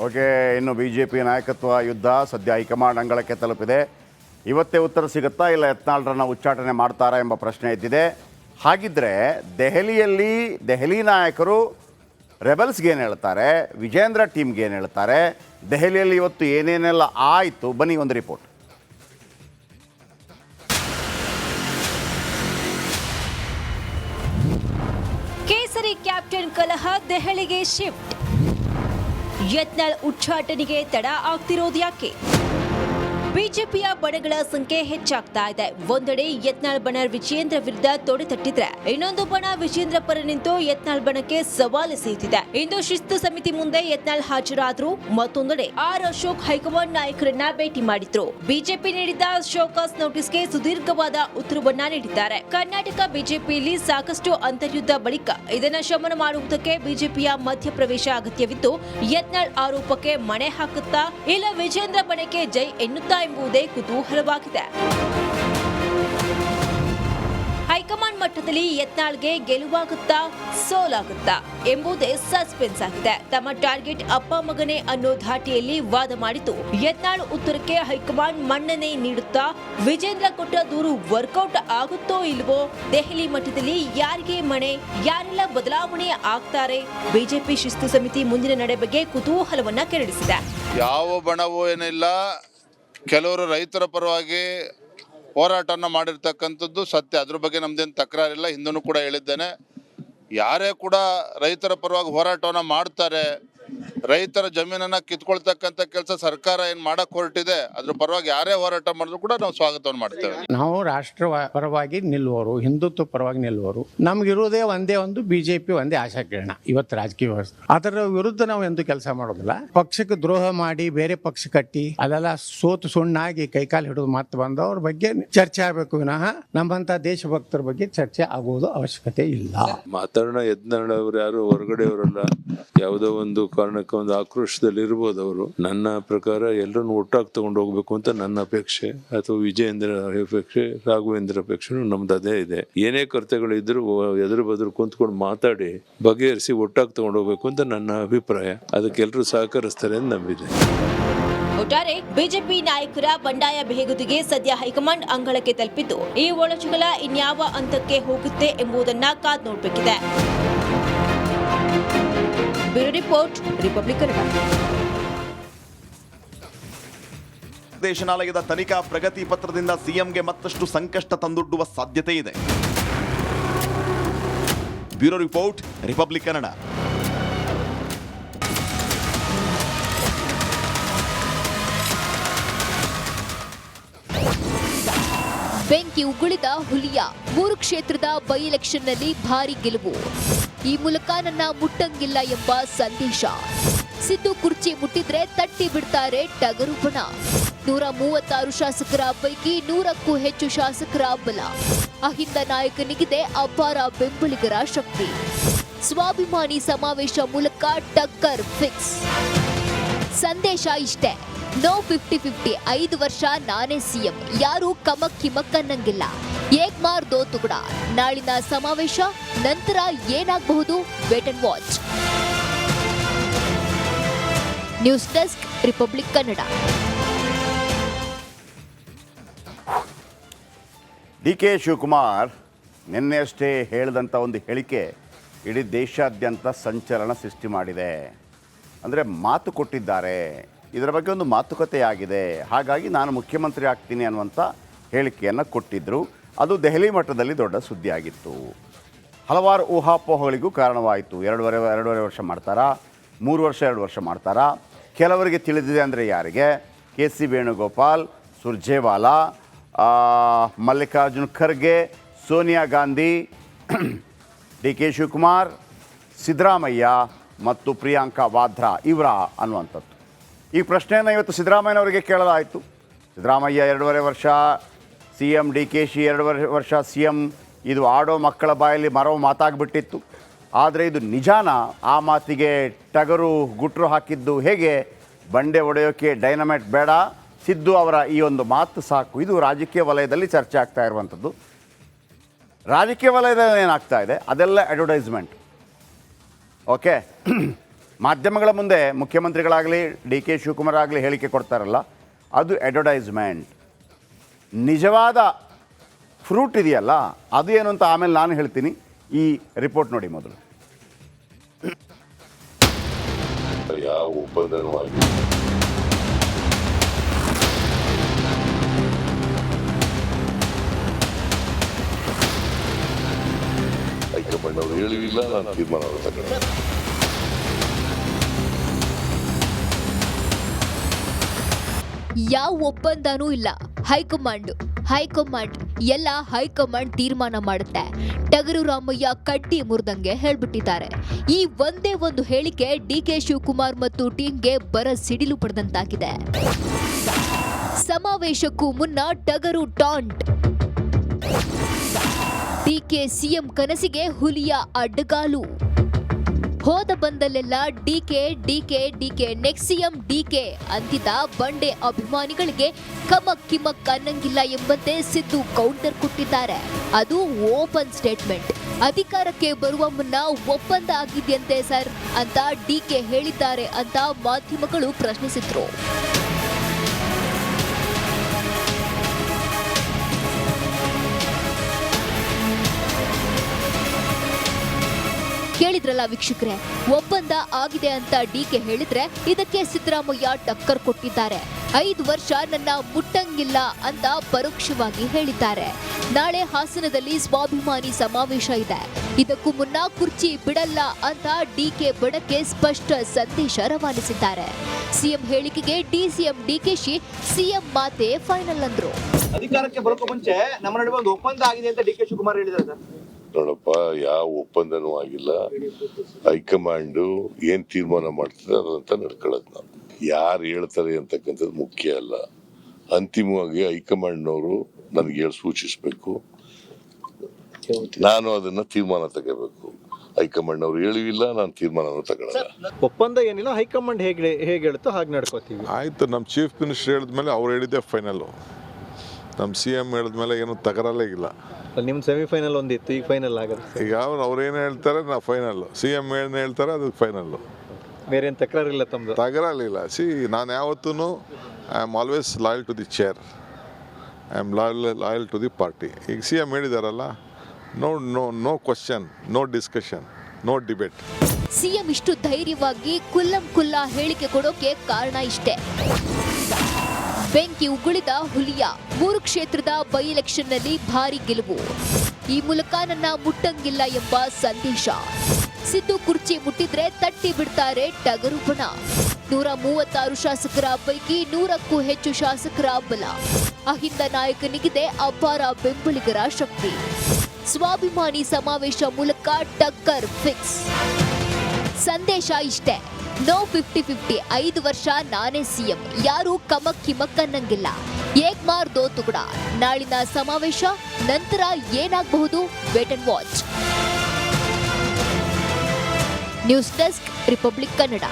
Okay, ಇನ್ನು BJP ನಾಯಕತ್ವ ಯುದ್ಧ ಸದ್ಯ ಹೈಕಮಾಂಡ್ ಅಂಗಳಕ್ಕೆ ತಲುಪಿದೆ. ಇವತ್ತೇ ಉತ್ತರ ಸಿಗುತ್ತಾ ಇಲ್ಲ ಯತ್ನಾಳ್ರನ್ನ ಉಚ್ಚಾಟನೆ ಮಾಡ್ತಾರಾ ಎಂಬ ಪ್ರಶ್ನೆ ಎದ್ದಿದೆ. ಹಾಗಿದ್ರೆ ದೆಹಲಿ ನಾಯಕರು ರೆಬಲ್ಸ್ಗೆ ಏನು ಹೇಳ್ತಾರೆ, ವಿಜೇಂದ್ರ ಟೀಮ್ಗೆ ಏನು ಹೇಳ್ತಾರೆ, ದೆಹಲಿಯಲ್ಲಿ ಇವತ್ತು ಏನೇನೆಲ್ಲ ಆಯಿತು, ಬನ್ನಿ ಒಂದು ರಿಪೋರ್ಟ್. ಕೇಸರಿ ಕ್ಯಾಪ್ಟನ್ ಕಲಹ ದೆಹಲಿಗೆ ಶಿಫ್ಟ್. ಯತ್ನಾಳ್ ಉಚ್ಚಾಟನೆಗೆ ತಡ ಆಗ್ತಿರೋದು ಯಾಕೆ? ಬಿಜೆಪಿಯ ಬಣಗಳ ಸಂಖ್ಯೆ ಹೆಚ್ಚಾಗ್ತಾ ಇದೆ. ಒಂದೆಡೆ ಯತ್ನಾಳ್ ಬಣ ವಿಜೇಂದ್ರ ವಿರುದ್ಧ ತೊಡೆತಟ್ಟಿದ್ರೆ, ಇನ್ನೊಂದು ಬಣ ವಿಜೇಂದ್ರ ಪರ ನಿಂತು ಯತ್ನಾಳ್ ಬಣಕ್ಕೆ ಸವಾಲು ಸೇರಿದೆ. ಇಂದು ಶಿಸ್ತು ಸಮಿತಿ ಮುಂದೆ ಯತ್ನಾಳ್ ಹಾಜರಾದ್ರು. ಮತ್ತೊಂದೆಡೆ ಅಶೋಕ್ ಹೈಕಮಾಂಡ್ ನಾಯಕರನ್ನ ಭೇಟಿ ಮಾಡಿದ್ರು. ಬಿಜೆಪಿ ನೀಡಿದ ಶೋಕಾಸ್ ನೋಟಿಸ್ಗೆ ಸುದೀರ್ಘವಾದ ಉತ್ತರವನ್ನ ನೀಡಿದ್ದಾರೆ. ಕರ್ನಾಟಕ ಬಿಜೆಪಿಯಲ್ಲಿ ಸಾಕಷ್ಟು ಅಂತರ್ಯುದ್ಧ ಬಳಿಕ ಇದನ್ನ ಶಮನ ಮಾಡುವುದಕ್ಕೆ ಬಿಜೆಪಿಯ ಮಧ್ಯಪ್ರವೇಶ ಅಗತ್ಯವಿದ್ದು, ಯತ್ನಾಳ್ ಆರೋಪಕ್ಕೆ ಮಣೆ ಹಾಕುತ್ತಾ ಇಲ್ಲ ವಿಜೇಂದ್ರ ಬಣಕ್ಕೆ ಜೈ ಎನ್ನುತ್ತಾ ಎಂಬುದೇ ಕುತೂಹಲವಾಗಿದೆ. ಹೈಕಮಾಂಡ್ ಮಟ್ಟದಲ್ಲಿ ಯತ್ನಾಳ್ಗೆ ಗೆಲುವಾಗುತ್ತಾ ಸೋಲಾಗುತ್ತಾ ಎಂಬುದೇ ಸಸ್ಪೆನ್ಸ್ ಆಗಿದೆ. ತಮ್ಮ ಟಾರ್ಗೆಟ್ ಅಪ್ಪ ಮಗನೇ ಅನ್ನೋ ಧಾಟಿಯಲ್ಲಿ ವಾದ ಮಾಡಿತು. ಯತ್ನಾಳ್ ಉತ್ತರಕ್ಕೆ ಹೈಕಮಾಂಡ್ ಮನ್ನಣೆ ನೀಡುತ್ತಾ ವಿಜೇಂದ್ರ ಕೊಟ್ಟ ದೂರು ವರ್ಕೌಟ್ ಆಗುತ್ತೋ ಇಲ್ವೋ, ದೆಹಲಿ ಮಟ್ಟದಲ್ಲಿ ಯಾರಿಗೆ ಮಣೆ, ಯಾರೆಲ್ಲ ಬದಲಾವಣೆ ಆಗ್ತಾರೆ, ಬಿಜೆಪಿ ಶಿಸ್ತು ಸಮಿತಿ ಮುಂದಿನ ನಡೆ ಬಗ್ಗೆ ಕುತೂಹಲವನ್ನ ಕೆರಳಿಸಿದೆ. ಯಾವ ಬಣವೂ ಏನಿಲ್ಲ, ಕೆಲವರು ರೈತರ ಪರವಾಗಿ ಹೋರಾಟವನ್ನು ಮಾಡಿರ್ತಕ್ಕಂಥದ್ದು ಸತ್ಯ. ಅದ್ರ ಬಗ್ಗೆ ನಮ್ದೇನು ತಕರಾರಿಲ್ಲ. ಹಿಂದೂ ಕೂಡ ಹೇಳಿದ್ದೇನೆ, ಯಾರೇ ಕೂಡ ರೈತರ ಪರವಾಗಿ ಹೋರಾಟವನ್ನು ಮಾಡ್ತಾರೆ, ರೈತರ ಜಮೀನನ್ನು ಕಿತ್ಕೊಳ್ತಕ್ಕಂಥ ಕೆಲಸ ಸರ್ಕಾರ ಏನು ಮಾಡಕ್ಕೆ ಹೊರಟಿದೆ, ಅದ್ರ ಪರವಾಗಿ ಯಾರೇ ಹೋರಾಟ ಮಾಡಿದ್ರು ಕೂಡ ನಾವು ಸ್ವಾಗತವನ್ನು ಮಾಡ್ತೇವೆ. ನಾವು ರಾಷ್ಟ್ರ ಪರವಾಗಿ ನಿಲ್ಲುವರು, ಹಿಂದುತ್ವ ಪರವಾಗಿ ನಿಲ್ಲುವರು. ನಮ್ಗಿರುವುದೇ ಒಂದೇ ಒಂದು ಬಿಜೆಪಿ, ಒಂದೇ ಆಶಾಕಿರಣ ಇವತ್ತು ರಾಜಕೀಯ ವ್ಯವಸ್ಥೆ. ಅದರ ವಿರುದ್ಧ ನಾವು ಎಂದು ಕೆಲಸ ಮಾಡೋದಿಲ್ಲ. ಪಕ್ಷಕ್ಕೆ ದ್ರೋಹ ಮಾಡಿ ಬೇರೆ ಪಕ್ಷ ಕಟ್ಟಿ ಅಲ್ಲೆಲ್ಲ ಸೋತು ಸುಣ್ಣಾಗಿ ಕೈಕಾಲು ಹಿಡಿದು ಮತ್ತೆ ಬಂದವ್ರ ಬಗ್ಗೆ ಚರ್ಚೆ ಆಗಬೇಕು ವಿನಃ ನಮ್ಮಂತ ದೇಶಭಕ್ತರ ಬಗ್ಗೆ ಚರ್ಚೆ ಆಗುವುದು ಅವಶ್ಯಕತೆ ಇಲ್ಲ. ಮಾತಾಡೋಣ. ಯತ್ನಾಳ್ ಅವರು ಯಾರು ಹೊರಗಡೆಯವರಲ್ಲ, ಯಾವುದೋ ಒಂದು ಕಾರಣಕ್ಕೆ ಒಂದು ಆಕ್ರೋಶದಲ್ಲಿ ಇರ್ಬೋದು ಅವರು. ನನ್ನ ಪ್ರಕಾರ ಎಲ್ಲರನ್ನು ಒಟ್ಟಾಗಿ ತಗೊಂಡು ಹೋಗ್ಬೇಕು ಅಂತ ನನ್ನ ಅಪೇಕ್ಷೆ, ಅಥವಾ ವಿಜಯೇಂದ್ರ ಅಪೇಕ್ಷೆ, ರಾಘವೇಂದ್ರ ಅಪೇಕ್ಷೆ ನಮ್ದು ಅದೇ ಇದೆ. ಏನೇ ಕೊರತೆಗಳು ಇದ್ರು ಎದುರು ಬದ್ರು ಕುಂತ್ಕೊಂಡು ಮಾತಾಡಿ ಬಗೆಹರಿಸಿ ಒಟ್ಟಾಗಿ ತಗೊಂಡು ಹೋಗ್ಬೇಕು ಅಂತ ನನ್ನ ಅಭಿಪ್ರಾಯ. ಅದಕ್ಕೆ ಎಲ್ಲರೂ ಸಹಕರಿಸ್ತಾರೆ ಅಂತ ನಂಬಿದೆ. ಒಟ್ಟಾರೆ ಬಿಜೆಪಿ ನಾಯಕರ ಬಂಡಾಯ ಬೇಗುದಿಗೆ ಸದ್ಯ ಹೈಕಮಾಂಡ್ ಅಂಗಳಕ್ಕೆ ತಲುಪಿದ್ದು, ಈ ಒಳಜಗಳ ಇನ್ಯಾವ ಹಂತಕ್ಕೆ ಹೋಗುತ್ತೆ ಎಂಬುದನ್ನ ಕಾದ್ ನೋಡಬೇಕಿದೆ. Bureau report, Republic Kannada. ನಿರ್ದೇಶನಾಲಯದ ತನಿಖಾ ಪ್ರಗತಿ ಪತ್ರದಿಂದ ಸಿಎಂಗೆ ಮತ್ತಷ್ಟು ಸಂಕಷ್ಟ ತಂದೊಡ್ಡುವ ಸಾಧ್ಯತೆ ಇದೆ. Bureau report, Republic Kannada. ಬೆಂಕಿ ಉಗುಳಿದ ಹುಲಿಯ 3 ಕ್ಷೇತ್ರದ ಬೈ ಎಲೆಕ್ಷನ್ನಲ್ಲಿ ಭಾರಿ ಗೆಲುವು. ಈ ಮೂಲಕ ನನ್ನ ಮುಟ್ಟಂಗಿಲ್ಲ ಎಂಬ ಸಂದೇಶ. ಸಿದ್ದು ಕುರ್ಚಿ ಮುಟ್ಟಿದ್ರೆ ತಟ್ಟಿ ಬಿಡ್ತಾರೆ ಟಗರು ಬಣ. 136 ಶಾಸಕರ ಪೈಕಿ 100ಕ್ಕೂ ಹೆಚ್ಚು ಶಾಸಕರ ಬಲ. ಅಹಿಂದ ನಾಯಕನಿಗಿದೆ ಅಪಾರ ಬೆಂಬಲಿಗರ ಶಕ್ತಿ. ಸ್ವಾಭಿಮಾನಿ ಸಮಾವೇಶ ಮೂಲಕ ಟಕ್ಕರ್ ಫಿಕ್ಸ್. ಸಂದೇಶ ಇಷ್ಟೇ, ನೋ 50-50, 5 ವರ್ಷ ನಾನೇ ಸಿಎಂ, ಯಾರು ಕಮಕ್ ಅನ್ನಂಗಿಲ್ಲ. ಏಕ್ ಮಾರ್ ದೋ ತುಗಡ. ನಾಳಿನ ಸಮಾವೇಶ ನಂತರ ಏನಾಗಬಹುದು, wait and watch. News desk, Republic Kannada. DK Shivakumar ನಿನ್ನೆಯಷ್ಟೇ ಹೇಳಿದಂಥ ಒಂದು ಹೇಳಿಕೆ ಇಡೀ ದೇಶಾದ್ಯಂತ ಸಂಚಲನ ಸೃಷ್ಟಿ ಮಾಡಿದೆ. ಅಂದರೆ ಮಾತು ಕೊಟ್ಟಿದ್ದಾರೆ, ಇದರ ಬಗ್ಗೆ ಒಂದು ಮಾತುಕತೆ ಆಗಿದೆ, ಹಾಗಾಗಿ ನಾನು ಮುಖ್ಯಮಂತ್ರಿ ಆಗ್ತೀನಿ ಅನ್ನುವಂಥ ಹೇಳಿಕೆಯನ್ನು ಕೊಟ್ಟಿದ್ದರು. ಅದು ದೆಹಲಿ ಮಟ್ಟದಲ್ಲಿ ದೊಡ್ಡ ಸುದ್ದಿಯಾಗಿತ್ತು. ಹಲವಾರು ಊಹಾಪೋಹಗಳಿಗೂ ಕಾರಣವಾಯಿತು. 2.5 ವರ್ಷ ಮಾಡ್ತಾರಾ, 3 ವರ್ಷ 2 ವರ್ಷ ಮಾಡ್ತಾರಾ? ಕೆಲವರಿಗೆ ತಿಳಿದಿದೆ ಅಂದರೆ ಯಾರಿಗೆ? KC ವೇಣುಗೋಪಾಲ್, ಸುರ್ಜೇವಾಲಾ, ಮಲ್ಲಿಕಾರ್ಜುನ್ ಖರ್ಗೆ, ಸೋನಿಯಾ ಗಾಂಧಿ, DK ಶಿವಕುಮಾರ್, ಸಿದ್ದರಾಮಯ್ಯ ಮತ್ತು ಪ್ರಿಯಾಂಕಾ ವಾದ್ರಾ ಇವರ ಅನ್ನುವಂಥದ್ದು. ಈ ಪ್ರಶ್ನೆಯನ್ನು ಇವತ್ತು ಸಿದ್ದರಾಮಯ್ಯನವರಿಗೆ ಕೇಳಲಾಯಿತು. ಸಿದ್ದರಾಮಯ್ಯ 2.5 ವರ್ಷ CM, DKಶಿ 2.5 ವರ್ಷ CM, ಇದು ಆಡೋ ಮಕ್ಕಳ ಬಾಯಲ್ಲಿ ಮರವು ಮಾತಾಗ್ಬಿಟ್ಟಿತ್ತು. ಆದರೆ ಇದು ನಿಜಾನ? ಆ ಮಾತಿಗೆ ಟಗರು ಗುಟ್ರು ಹಾಕಿದ್ದು ಹೇಗೆ? ಬಂಡೆ ಒಡೆಯೋಕ್ಕೆ ಡೈನಮೈಟ್ ಬೇಡ, ಸಿದ್ದು ಅವರ ಈ ಒಂದು ಮಾತು ಸಾಕು. ಇದು ರಾಜಕೀಯ ವಲಯದಲ್ಲಿ ಚರ್ಚೆ ಆಗ್ತಾ ಇರುವಂಥದ್ದು. ರಾಜಕೀಯ ವಲಯದಲ್ಲಿ ಏನಾಗ್ತಾ ಇದೆ ಅದೆಲ್ಲ ಅಡ್ವರ್ಟೈಸ್ಮೆಂಟ್. ಓಕೆ, ಮಾಧ್ಯಮಗಳ ಮುಂದೆ ಮುಖ್ಯಮಂತ್ರಿಗಳಾಗಲಿ ಡಿ ಕೆ ಶಿವಕುಮಾರ್ ಆಗಲಿ ಹೇಳಿಕೆ ಕೊಡ್ತಾರಲ್ಲ, ಅದು ಅಡ್ವರ್ಟೈಸ್ಮೆಂಟ್. ನಿಜವಾದ ಫ್ರೂಟ್ ಇದೆಯಲ್ಲ, ಅದು ಏನು ಅಂತ ಆಮೇಲೆ ನಾನು ಹೇಳ್ತೀನಿ. ಈ ರಿಪೋರ್ಟ್ ನೋಡಿ ಮೊದಲು. ಯಾವ ಒಪ್ಪಂದನೂ ಆಗಿಲ್ಲ. ಹೈಕಮಾಂಡ್ ಅವರು ಹೇಳಿಲ್ಲ, ನಾನು ತೀರ್ಮಾನ ತಗೊಂಡೆ. ಯಾವ ಒಪ್ಪಂದನೂ ಇಲ್ಲ. ಹೈಕಮಾಂಡ್ ಎಲ್ಲ ಹೈಕಮಾಂಡ್ ತೀರ್ಮಾನ ಮಾಡುತ್ತೆ. ಟಗರು ರಾಮಯ್ಯ ಕಡ್ಡಿ ಮುರಿದಂಗೆ ಹೇಳ್ಬಿಟ್ಟಿದ್ದಾರೆ. ಈ ಒಂದೇ ಒಂದು ಹೇಳಿಕೆ ಡಿ ಕೆ ಶಿವಕುಮಾರ್ ಮತ್ತು ಟೀಮ್ಗೆ ಸಿಡಿಲು ಪಡೆದಂತಾಗಿದೆ. ಸಮಾವೇಶಕ್ಕೂ ಮುನ್ನ ಟಗರು ಟಾಂಟ್. ಡಿಕೆ ಸಿಎಂ ಕನಸಿಗೆ ಹುಲಿಯ ಅಡ್ಡಗಾಲು. ಹೋದ ಬಂದಲ್ಲೆಲ್ಲ ಡಿಕೆ ನೆಕ್ಸ್ಟ್ ಸಿಎಂ ಡಿಕೆ ಅಂತಿದ್ದ ಬಂಡೆ ಅಭಿಮಾನಿಗಳಿಗೆ ಕಮಕ್ ಕಿಮಕ್ ಅನ್ನಂಗಿಲ್ಲ ಎಂಬಂತೆ ಸಿದ್ದು ಕೌಂಟರ್ ಕೊಟ್ಟಿದ್ದಾರೆ. ಅದು ಓಪನ್ ಸ್ಟೇಟ್ಮೆಂಟ್. ಅಧಿಕಾರಕ್ಕೆ ಬರುವ ಮುನ್ನ ಒಪ್ಪಂದ ಆಗಿದೆಯಂತೆ ಸರ್ ಅಂತ ಡಿಕೆ ಹೇಳಿದ್ದಾರೆ ಅಂತ ಮಾಧ್ಯಮಗಳು ಪ್ರಶ್ನಿಸಿದ್ರು. ಕೇಳಿದ್ರಲ್ಲ ವೀಕ್ಷಕರೇ, ಒಪ್ಪಂದ ಆಗಿದೆ ಅಂತ ಡಿಕೆ ಹೇಳಿದ್ರೆ ಇದಕ್ಕೆ ಸಿದ್ದರಾಮಯ್ಯ ಟಕ್ಕರ್ ಕೊಟ್ಟಿದ್ದಾರೆ. 5 ವರ್ಷ ನನ್ನ ಮುಟ್ಟಂಗಿಲ್ಲ ಅಂತ ಪರೋಕ್ಷವಾಗಿ ಹೇಳಿದ್ದಾರೆ. ನಾಳೆ ಹಾಸನದಲ್ಲಿ ಸ್ವಾಭಿಮಾನಿ ಸಮಾವೇಶ ಇದೆ. ಇದಕ್ಕೂ ಮುನ್ನ ಕುರ್ಚಿ ಬಿಡಲ್ಲ ಅಂತ ಡಿಕೆ ಬಡಕ್ಕೆ ಸ್ಪಷ್ಟ ಸಂದೇಶ ರವಾನಿಸಿದ್ದಾರೆ. ಸಿಎಂ ಹೇಳಿಕೆಗೆ ಡಿಸಿಎಂ ಡಿಕೆಶಿ ಸಿಎಂ ಮಾತೆ ಫೈನಲ್ ಅಂದ್ರು. ಅಧಿಕಾರಕ್ಕೆ ಬರೋಕೆ ಮುಂಚೆ ನಮ್ಮ ನಡುವೆ ಒಂದು ಒಪ್ಪಂದ ಆಗಿದೆ ಅಂತ ಡಿ ಕೆ ಶಿವಕುಮಾರ್ ಹೇಳಿದ್ದಾರೆ ಸರ್. ನೋಡಪ್ಪ, ಯಾವ ಒಪ್ಪಂದನೂ ಆಗಿಲ್ಲ. ಹೈಕಮಾಂಡು ಏನ್ ತೀರ್ಮಾನ ಮಾಡ್ತದೆ ಅದಂತ ನಡ್ಕೊಳ್ಳೋದು. ನಾವು ಯಾರು ಹೇಳ್ತಾರೆ ಅಂತಕ್ಕಂಥದ್ದು ಮುಖ್ಯ ಅಲ್ಲ. ಅಂತಿಮವಾಗಿ ಹೈಕಮಾಂಡ್ನವರು ನನಗೆ ಹೇಳಿ ಸೂಚಿಸಬೇಕು, ನಾನು ಅದನ್ನ ತೀರ್ಮಾನ ತಗೋಬೇಕು. ಹೈಕಮಾಂಡ್ ಅವ್ರು ಹೇಳಿಲ್ಲ, ನಾನು ತೀರ್ಮಾನ ತಗೊಳ್ಳಲ್ಲ. ಒಪ್ಪಂದ ಏನಿಲ್ಲ, ಹೈಕಮಾಂಡ್ ಹೇಗೆ ಹೇಳುತ್ತೋ ಹಾಗೆ ನಡ್ಕೋತೀವಿ. ಆಯ್ತು, ನಮ್ಮ ಚೀಫ್ ಮಿನಿಸ್ಟರ್ ಹೇಳಿದ್ಮೇಲೆ ಅವ್ರು ಹೇಳಿದ್ದೆ ಫೈನಲ್ಲು. ನಮ್ಮ CM ಹೇಳಿದ್ಮೇಲೆ ಏನು ತಕರಲ್ಲೇ ಇಲ್ಲ. ನಿಮ್ಮ ಸೆಮಿಫೈನಲ್ ಒಂದಿತ್ತು, ಈಗ ಫೈನಲ್ ಆಗುತ್ತೆ. ಈಗ ಅವ್ರೇನು ಹೇಳ್ತಾರೆ ನಾವು ಫೈನಲ್ಲು, CM ಏನು ಹೇಳ್ತಾರೆ ಅದು ಫೈನಲ್ಲು. ಬೇರೆ ಏನು ತಕರಾರಿಲ್ಲ ತಮ್ಮದು? ತಕರಾರಿಲ್ಲ. ನಾನು ಯಾವತ್ತೂ I am always loyal to the chair, I am loyal to the party. ಈಗ CM ಹೇಳಿದಾರಲ್ಲ, no question, no discussion, no debate. CM ಇಷ್ಟು ಧೈರ್ಯವಾಗಿ ಕುಲ್ಲ ಹೇಳಿಕೆ ಕೊಡೋಕೆ ಕಾರಣ ಇಷ್ಟೇ. ಬೆಂಕಿ ಉಗುಳಿದ ಹುಲಿಯ 3 ಕ್ಷೇತ್ರದ ಬೈ ಎಲೆಕ್ಷನ್ನಲ್ಲಿ ಭಾರಿ ಗೆಲುವು. ಈ ಮೂಲಕ ನನ್ನ ಮುಟ್ಟಂಗಿಲ್ಲ ಎಂಬ ಸಂದೇಶ. ಸಿದ್ದು ಕುರ್ಚಿ ಮುಟ್ಟಿದ್ರೆ ತಟ್ಟಿ ಬಿಡ್ತಾರೆ ಟಗರು ಬಣ. 136 ಶಾಸಕರ ಪೈಕಿ 100ಕ್ಕೂ ಹೆಚ್ಚು ಶಾಸಕರ ಬಲ. ಅಹಿಂದ ನಾಯಕನಿಗಿದೆ ಅಪಾರ ಬೆಂಬಲಿಗರ ಶಕ್ತಿ. ಸ್ವಾಭಿಮಾನಿ ಸಮಾವೇಶ ಮೂಲಕ ಟಕ್ಕರ್ ಫಿಕ್ಸ್. ಸಂದೇಶ ಇಷ್ಟೇ, ನೋ 50-50. 5 ವರ್ಷ ನಾನೇ ಸಿಎಂ, ಯಾರು ಕಮಕ್ ಕಿಮಕ್ ಅನ್ನಂಗಿಲ್ಲ. ಏಕ್ ಮಾರ್ ದೋ ತುಕಡ. ನಾಳಿನ ಸಮಾವೇಶ ನಂತರ ಏನಾಗಬಹುದು? Wait and watch. News desk, Republic Kannada.